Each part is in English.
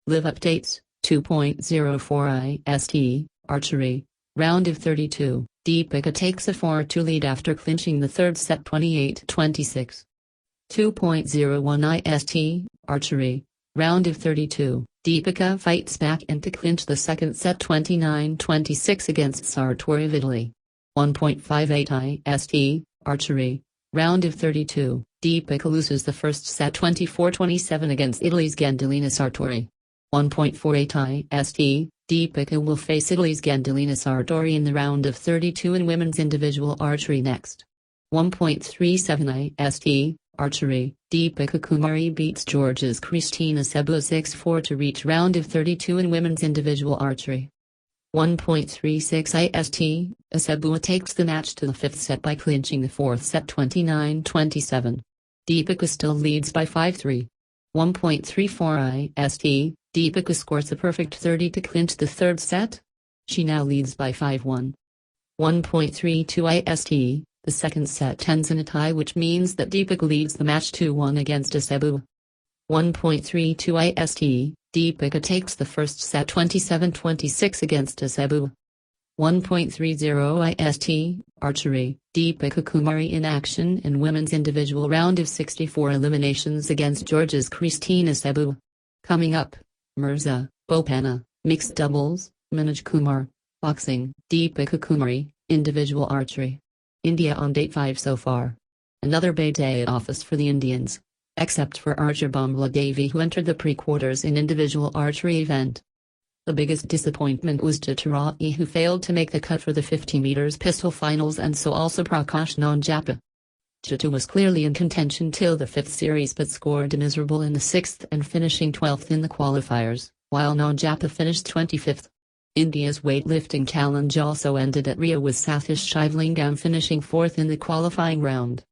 Live updates, 2.04 IST, Archery, round of 32. Deepika takes a 4-2 lead after clinching the third set 28-26. 2.01 IST, Archery, round of 32. Deepika fights back and to clinch the second set 29-26 against Sartori of Italy. 1.58 IST, Archery, round of 32. Deepika loses the first set 24-27 against Italy's Gandalina Sartori. 1.48 IST, Deepika will face Italy's Gandalina Sartori in the round of 32 in women's individual archery next. 1.37 IST, Archery, Deepika Kumari beats Georgia's Kristina Sebula 6-4 to reach round of 32 in women's individual archery. 1.36 IST, Sebula takes the match to the fifth set by clinching the fourth set 29-27. Deepika still leads by 5-3. 1.34 IST, Deepika scores a perfect 30 to clinch the third set. She now leads by 5-1. 1.32 IST, the second set ends in a tie, which means that Deepika leads the match 2-1 against Sebula. 1.32 IST, Deepika takes the first set 27-26 against Sebula. 1.30 IST, Archery, Deepika Kumari in action in women's individual round of 64 eliminations against Georgia's Kristina Sebula. Coming up, Mirza, Bopanna, mixed doubles, Manoj Kumar, boxing, Deepika Kumari, individual archery. India on date 5 so far. Another big day at office for the Indians, except for archer Bamla Devi, who entered the pre-quarters in individual archery event. The biggest disappointment was Jatarai, who failed to make the cut for the 50 meters pistol finals, and so also Prakash Nanjappa. Jatu was clearly in contention till the fifth series but scored miserable in the sixth and finishing 12th in the qualifiers, while Nanjappa finished 25th. India's weightlifting challenge also ended at Rio with Sathish Shivlingam finishing 4th in the qualifying round.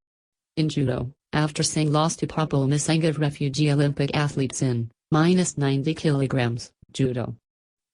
In judo, after Singh lost to Papo Masenga of refugee Olympic athletes in -90 kilograms, judo.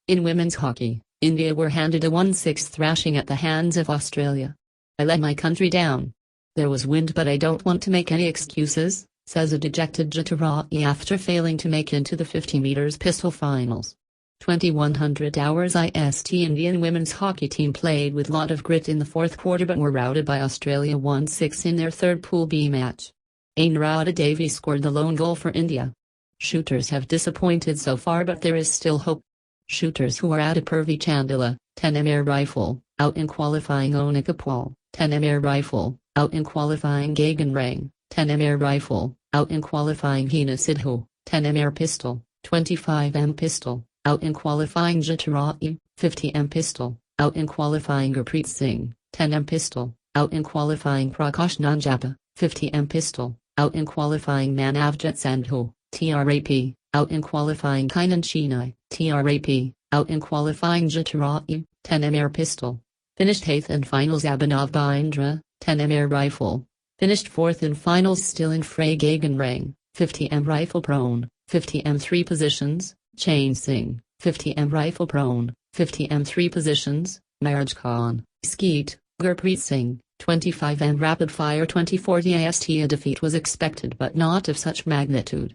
In women's hockey, India were handed a 1-6 thrashing at the hands of Australia. "I let my country down. There was wind, but I don't want to make any excuses," says a dejected Jatarai after failing to make into the 50 meters pistol finals. 2100 hours IST. Indian women's hockey team played with lot of grit in the fourth quarter but were routed by Australia 1-6 in their third Pool B match. Anuradha Devi scored the lone goal for India. Shooters have disappointed so far, but there is still hope. Shooters who are out of Purvi Chandala, 10m air rifle, out in qualifying Onika Paul, 10m air rifle, out in qualifying Gagan Rang, 10m air rifle, out in qualifying Hina Sidhu, 10m air pistol, 25m pistol, out in qualifying Jatarai, 50m pistol, out in qualifying Gurpreet Singh, 10m pistol, out in qualifying Prakash Nanjappa, 50m pistol, out in qualifying Manavjit Sandhu, TRAP, out in qualifying Kainan Chinai, TRAP, out in qualifying Jatarai, 10m air pistol. Finished 8th in finals Abhinav Bindra, 10m air rifle. Finished 4th in finals still in Frey Gagan Rang, 50m rifle prone, 50m 3 positions, Chain Singh, 50m rifle prone, 50m 3 positions, Maraj Khan, Skeet, Gurpreet Singh, 25m rapid fire 2040 IST. A defeat was expected but not of such magnitude.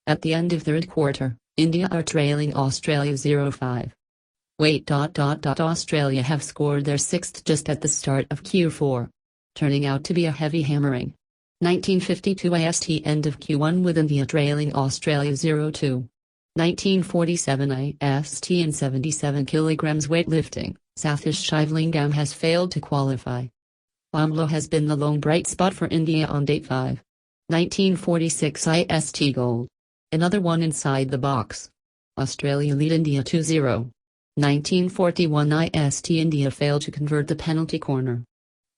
At the end of third quarter, India are trailing Australia 0-5. Australia have scored their sixth just at the start of Q4. Turning out to be a heavy hammering. 1952 IST. End of Q1 with India trailing Australia 0-2. 1947 IST. In 77 kilograms weightlifting, Sathish Shivlingam has failed to qualify. Bamla has been the lone bright spot for India on date 5. 1946 IST gold. Another one inside the box. Australia lead India 2-0. 1941 IST. India failed to convert the penalty corner.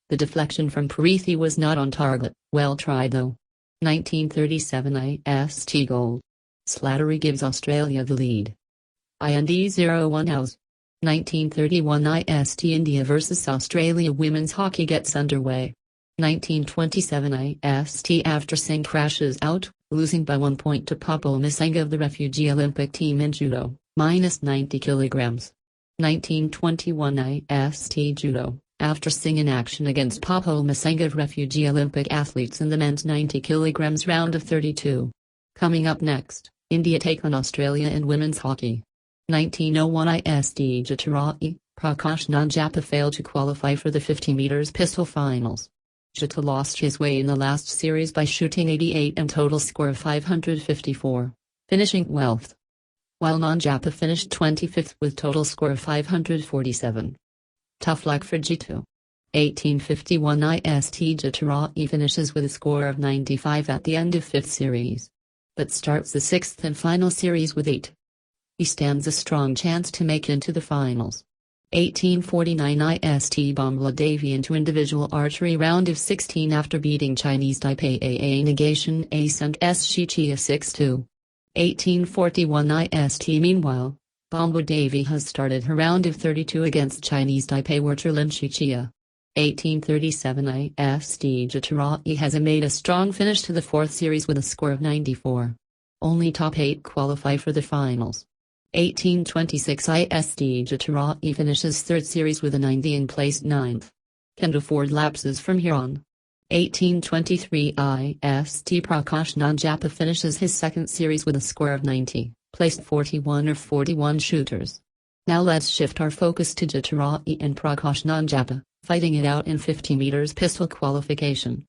The deflection from Parithi was not on target, well tried though. 1937 IST gold. Slattery gives Australia the lead. IND 0-1 house. 1931 IST. India vs Australia women's hockey gets underway. 1927 IST. After Singh crashes out, losing by 1 point to Papo Masenga of the refugee Olympic team in judo, -90 kilograms. 1921 IST. Judo. After Singh in action against Papo Masenga of refugee Olympic athletes in the men's 90 kilograms round of 32. Coming up next, India take on Australia in women's hockey. 1901 IST Jatarai, Prakash Nanjappa failed to qualify for the 50 meters pistol finals. Jata lost his way in the last series by shooting 88 and total score of 554, finishing 12th. While Nanjappa finished 25th with total score of 547. Tough luck for Jitu. 1851 IST Jatarai finishes with a score of 95 at the end of 5th series, but starts the 6th and final series with 8. He stands a strong chance to make into the finals. 1849 IST Bamla Devi into individual archery round of 16 after beating Chinese Taipei AA Negation Ace and S Shichia 6-2. 1841 IST Meanwhile, Bamla Devi has started her round of 32 against Chinese Taipei Werterlin Shichia. 1837 IST Jatarai has made a strong finish to the 4th series with a score of 94. Only top 8 qualify for the finals. 1826 IST Jatarai finishes 3rd series with a 90 and placed 9th. Can afford lapses from here on. 1823 IST Prakash Nanjappa finishes his 2nd series with a score of 90, placed 41 of 41 shooters. Now let's shift our focus to Jatarai and Prakash Nanjappa, fighting it out in 50 meters pistol qualification.